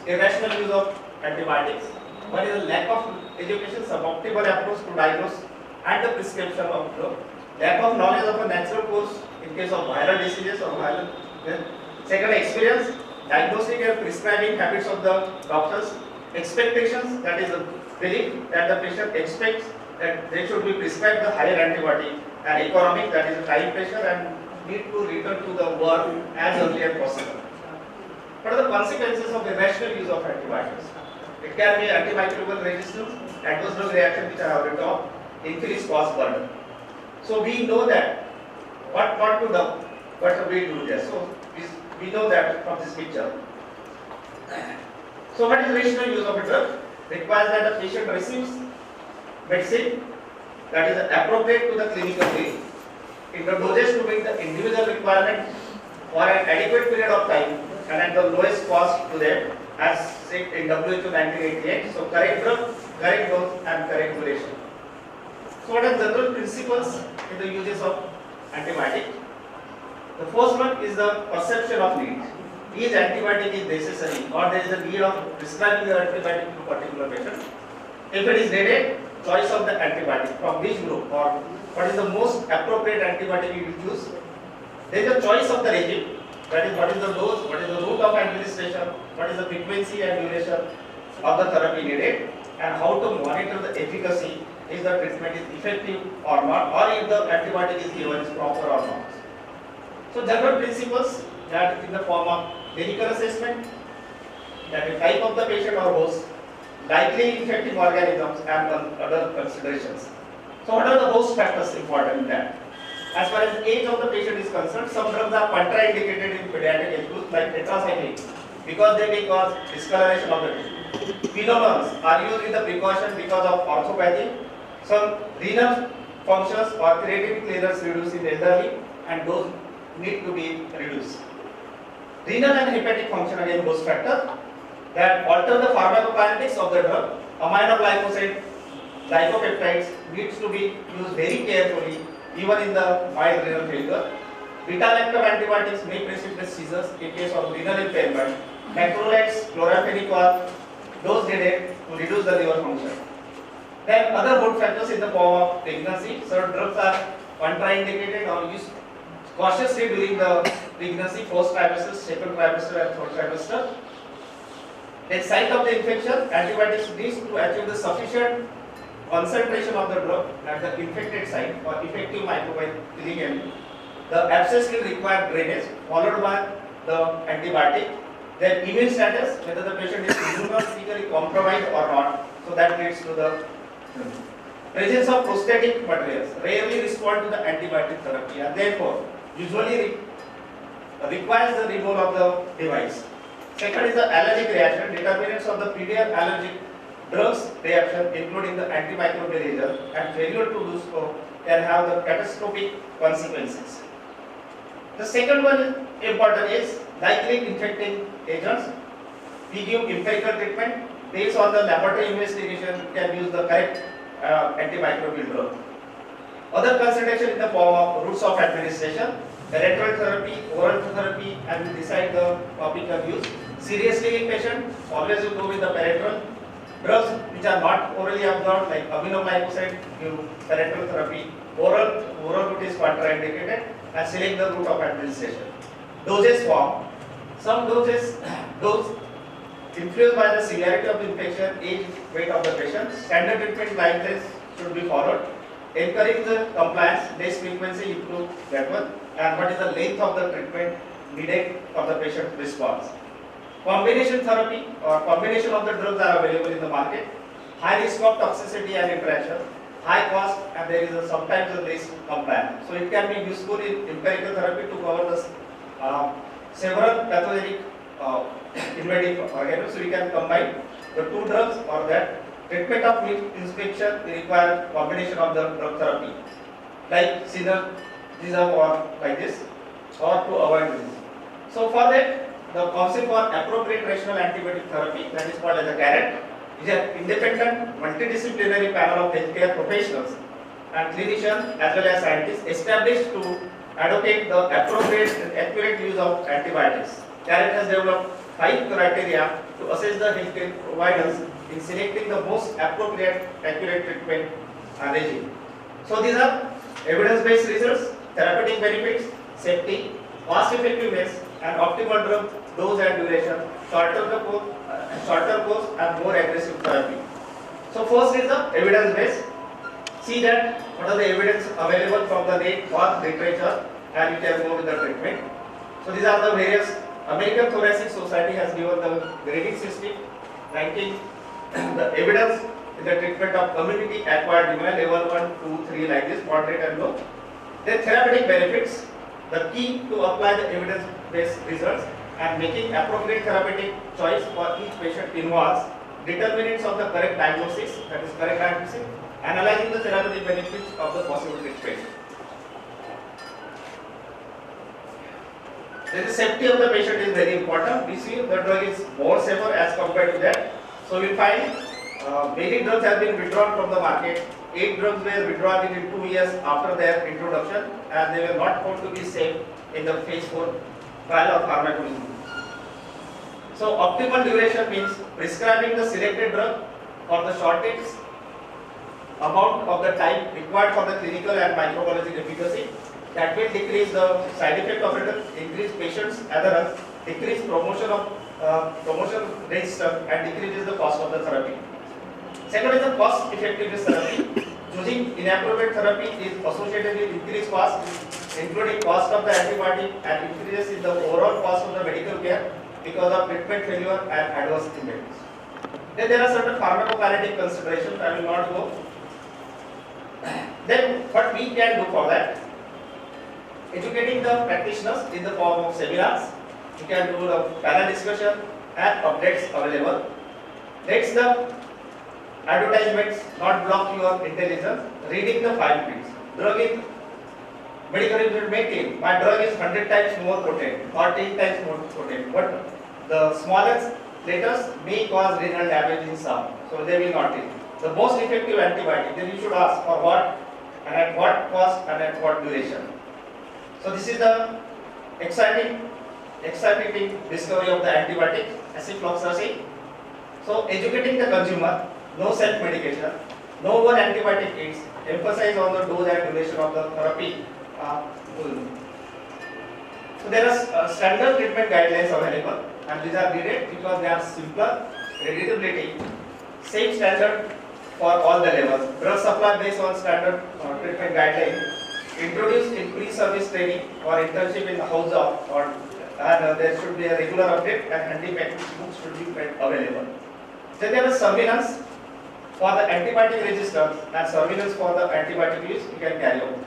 irrational use of antibiotics. One is a lack of education, suboptimal approach to diagnose and the prescription of drug. Lack of knowledge of a natural course in case of viral diseases or viral. Second, experience, diagnostic and prescribing habits of the doctors. Expectations, that is a belief that the patient expects that they should be prescribed the higher antibiotic, and economic, that is a time pressure and need to return to the work as early as possible. What are the consequences of irrational use of antibiotics? It can be antimicrobial resistance, adverse drug reaction which I have already talked, increased cost burden. So we know that what to do, what we do there. So we know that from this picture. So what is rational use of a drug? Requires that the patient receives medicine that is appropriate to the clinical need in the dosage to meet the individual requirement for an adequate period of time and at the lowest cost to them as said in WHO 1988. So correct drug, correct dose and correct duration. So what are general principles in the uses of antibiotic? The first one is the perception of need. Each antibiotic is necessary or there is a need of prescribing the antibiotic to a particular patient. If it is needed, choice of the antibiotic from which group or what is the most appropriate antibiotic you will choose. There is a choice of the regime, that is what is the dose, what is the route of administration, what is the frequency and duration of the therapy needed, and how to monitor the efficacy, if the treatment is effective or not, or if the antibiotic is given is proper or not. So general principles that in the form of clinical assessment, that is type of the patient or host, likely infecting organisms and other considerations. So what are the host factors important in that? As far as age of the patient is concerned, some drugs are contraindicated in pediatric age groups like tetracycline because they may cause discoloration of the tissue. Quinolones are used with the precaution because of orthopathy. Some renal functions or creatinine clearance reduced in the elderly and those need to be reduced. Renal and hepatic function again host factor that alter the pharmacokinetics of the drug. Aminoglycoside, glycopeptides needs to be used very carefully even in the mild renal failure. Beta-lactam antibiotics may precipitate seizures in case of renal impairment. Macrolides, chloramphenicol, those needed to reduce the liver function. Then other good factors in the form of pregnancy. Certain drugs are contraindicated or used cautiously during the pregnancy, first trimester, second trimester and third trimester. At site of the infection, antibiotics needs to achieve the sufficient concentration of the drug at the infected site for effective microbial killing. The abscess will require drainage followed by the antibiotic. Then immune status, whether the patient is immunologically compromised or not. So that leads to the presence of prosthetic materials rarely respond to the antibiotic therapy and therefore usually requires the removal of the device. Second is the allergic reaction. Determinants of the PD allergic drugs reaction including the antimicrobial agent and failure to do so can have the catastrophic consequences. The second one important is likely infecting agents. We give empirical treatment based on the laboratory investigation can use the correct antimicrobial drug. Other consideration in the form of routes of administration, parenteral therapy, oral therapy, and we decide the topical use. Seriously ill patient, always you go with the parenteral. Drugs which are not orally absorbed like aminoglycoside, give parenteral therapy. Oral route is contraindicated and select the route of administration. Dosage form. Some doses influenced by the severity of the infection, age, weight of the patient. Standard treatment guidelines should be followed. Encourage the compliance, less frequency, improve that one. And what is the length of the treatment needed of the patient response. Combination therapy or combination of the drugs are available in the market. High risk of toxicity and interaction, high cost, and there is sometimes a risk compliance. So it can be useful in empirical therapy to cover the several pathogenic invasive organisms. So we can combine the two drugs or that. Treatment of inspection require combination of the drug therapy like synergism or like this or to avoid this. So for that the Council for Appropriate Rational Antibiotic Therapy, that is called as a CARAT, is an independent multidisciplinary panel of healthcare professionals and clinicians as well as scientists established to advocate the appropriate and accurate use of antibiotics. CARAT has developed 5 criteria to assess the healthcare providers in selecting the most appropriate accurate treatment regime. So these are evidence-based results, therapeutic benefits, safety, cost effectiveness, and optimal drug dose and duration, shorter course and more aggressive therapy. So first is the evidence-based. See that what are the evidence available from the net or literature, and you can go with the treatment. So these are the various. American Thoracic Society has given the grading system, ranking the evidence in the treatment of community acquired demand level 1, 2, 3 like this, moderate and low. Then therapeutic benefits, the key to apply the evidence-based results and making appropriate therapeutic choice for each patient involves determinants of the correct diagnosis, that is correct diagnosis, analyzing the therapeutic benefits of the possible treatment. Then the safety of the patient is very important. We see the drug is more safer as compared to that. So we find many drugs have been withdrawn from the market. 8 drugs were withdrawn in 2 years after their introduction, and they were not found to be safe in the phase 4 trial of pharmacology. So optimal duration means prescribing the selected drug for the shortest amount of the time required for the clinical and microbiological efficacy. That will decrease the side effect of it, increase patients' adherence, decrease promotion resistance, and decreases the cost of the therapy. Second is the cost effectiveness therapy. Choosing inappropriate therapy is associated with increased cost, including cost of the antibiotic and increases in the overall cost of the medical care because of treatment failure and adverse events. Then there are certain pharmacokinetic considerations. I will not go. Then what we can do for that? Educating the practitioners in the form of seminars. You can do the panel discussion and updates available. Next, the advertisements not block your intelligence. Reading the fine print. Drug in medical review may claim my drug is 100 times more potent or 10 times more potent, but the smallest letters may cause renal damage in some, so they will not take. The most effective antibiotic, then you should ask for what and at what cost and at what duration. So this is the exciting discovery of the antibiotic acifloxacin. So educating the consumer, no self-medication, no one antibiotic kits, emphasize on the dose and duration of the therapy. So there are standard treatment guidelines available, and these are needed because they are simpler, readability, same standard for all the levels. Drug supply based on standard treatment guidelines. Introduced in pre-service training or internship in the house of, and there should be a regular update and handy books should be available. Then there is surveillance for the antibiotic resistance and surveillance for the antibiotic use you can carry out.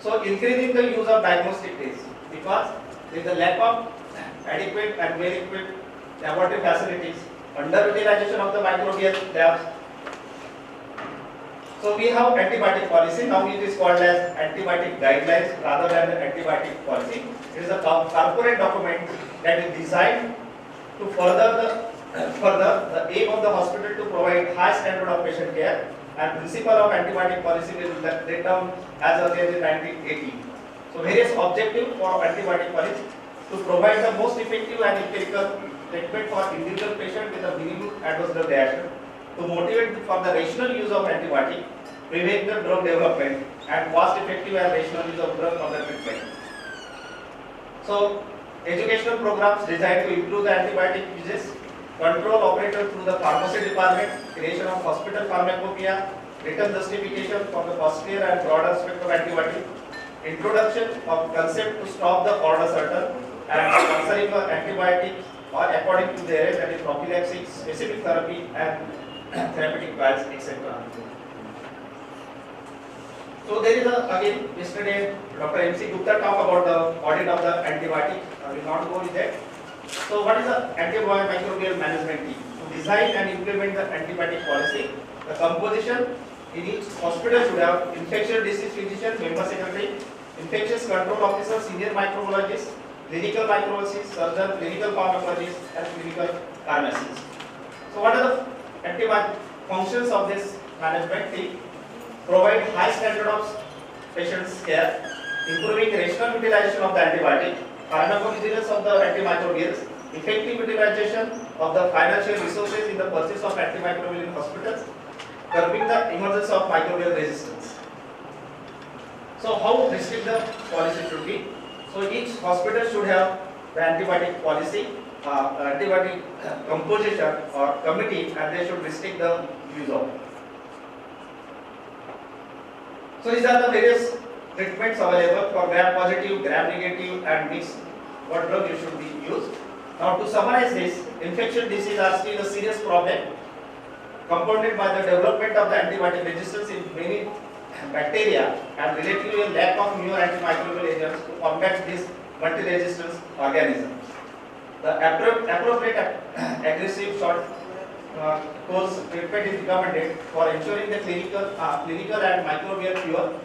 So increasing the use of diagnostic tests because there is a lack of adequate and well-equipped laboratory facilities, underutilization of the microbial labs. So we have antibiotic policy, now it is called as antibiotic guidelines rather than the antibiotic policy. It is a corporate document that is designed to further the aim of the hospital to provide high standard of patient care, and principle of antibiotic policy was laid down as early as in 1980. So various objectives for antibiotic policy to provide the most effective and empirical treatment for individual patient with a minimum adverse drug reaction, to motivate for the rational use of antibiotic, prevent the drug development, and cost effective and rational use of drug for the treatment. So educational programs designed to improve the antibiotic uses, control operator through the pharmacy department, creation of hospital pharmacopoeia, written justification for the costlier and broader spectrum antibiotic, introduction of concept to stop the order certain, and sponsoring of antibiotics or according to the area, that is prophylaxis, specific therapy, and therapeutic trials, etc. So there is again yesterday Dr. M.C. Gupta talked about the audit of the antibiotic. I will not go with that. So what is the antimicrobial management team? To design and implement the antibiotic policy, the composition in each hospital should have infectious disease physician, member secretary, infectious control officer, senior microbiologist, clinical microbiologist, surgeon, clinical pharmacologist, and clinical pharmacist. So what are the antibiotic functions of this management team? Provide high standard of patient's care, improving rational utilization of the antibiotic, pharmacovigilance of the antimicrobials, effective utilization of the financial resources in the purchase of antimicrobial in hospitals, curbing the emergence of microbial resistance. So how restrict the policy should be? So each hospital should have the antibiotic policy, antibiotic composition or committee, and they should restrict the use of. So these are the various treatments available for gram-positive, gram-negative, and mixed. What drug you should be used. Now to summarize this, infectious diseases are still a serious problem, compounded by the development of the antibiotic resistance in many bacteria and relatively a lack of new antimicrobial agents to combat these multi-resistant organisms. The appropriate aggressive short course treatment is recommended for ensuring the clinical and microbial cure,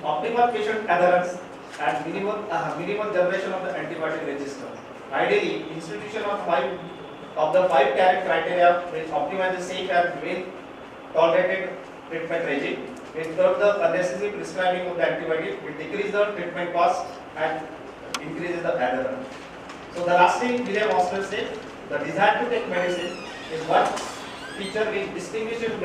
optimal patient adherence, and minimal generation of the antibiotic resistance. Ideally, institution of the five CARET criteria will optimize the safe and well tolerated treatment regime, will curb the unnecessary prescribing of the antibiotic, will decrease the treatment cost and increases the adherence. So the last thing William Osler said, the desire to take medicine is one feature which distinguishes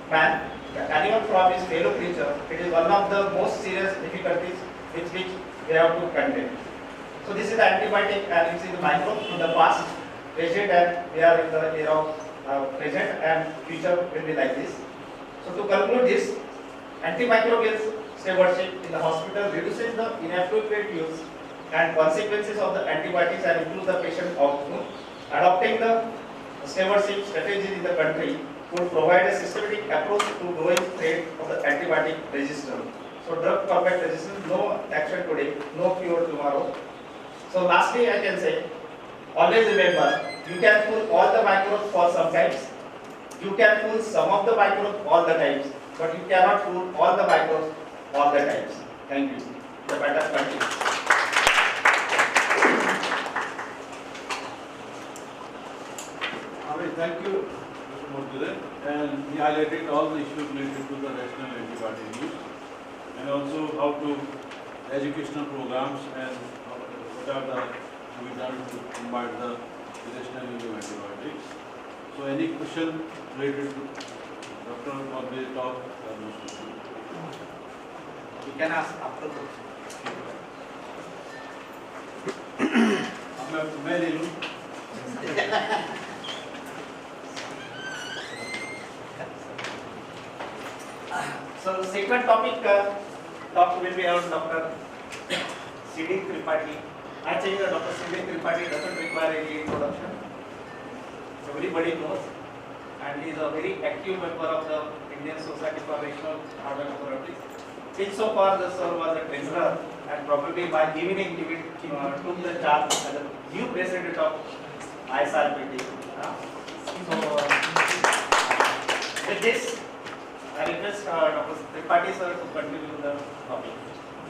man, the animal from his fellow creature. It is one of the most serious difficulties with which we have to contend. So this is the antibiotic and this is the microbe in the past, present, and we are in the era of present and future will be like this. So to conclude this, antimicrobial stewardship in the hospital reduces the inappropriate use and consequences of the antibiotics and improves the patient outcome. Adopting the stewardship strategies in the country would provide a systematic approach to growing threat of the antibiotic resistance. So drug perfect resistance, no action today, no cure tomorrow. So lastly, I can say, always remember, you can fool all the microbes for some times. You can fool some of the microbes all the times, but you cannot fool all the microbes all the times. Thank you. The matter continues. Thank you, Mr. Murthy, and he highlighted all the issues related to the rational antibiotic use, and also how to educational programs and what are the to be done to combat the irrational use of antibiotics. So any question related to Dr. Murthy's talk? You can ask after the मैं ले लूँ. So the second topic talk will be on Dr. C.D. Tripathi. I think Dr. C.D. Tripathi doesn't require any introduction. Everybody knows, and he is a very active member of the Indian Society for Rational Order Authorities. Till so far, the sir was a treasurer, and probably by evening he will took the charge as a new president of ISRPT. So with this, I request Dr. Tripathi sir to continue the topic.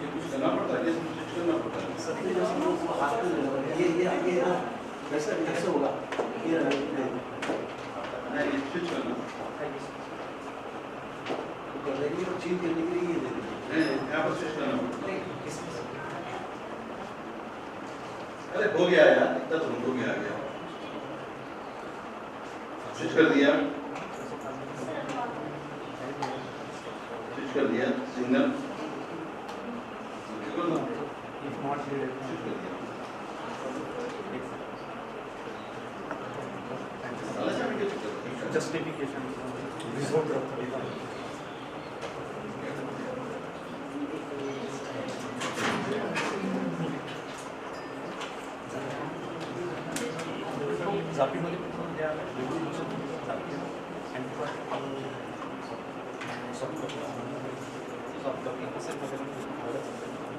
ये कुछ करना पड़ता है, ये कुछ करना पड़ता है. ये कैसे कैसे होगा? ये नहीं, स्विच करना. कर रही है चीज करने के लिए ये दे दीजिए. यहाँ पर स्विच करना पड़ता है. अरे हो गया यार, इतना तो हो गया गया. स्विच कर दिया. स्विच कर दिया. सिग्नल. Justification.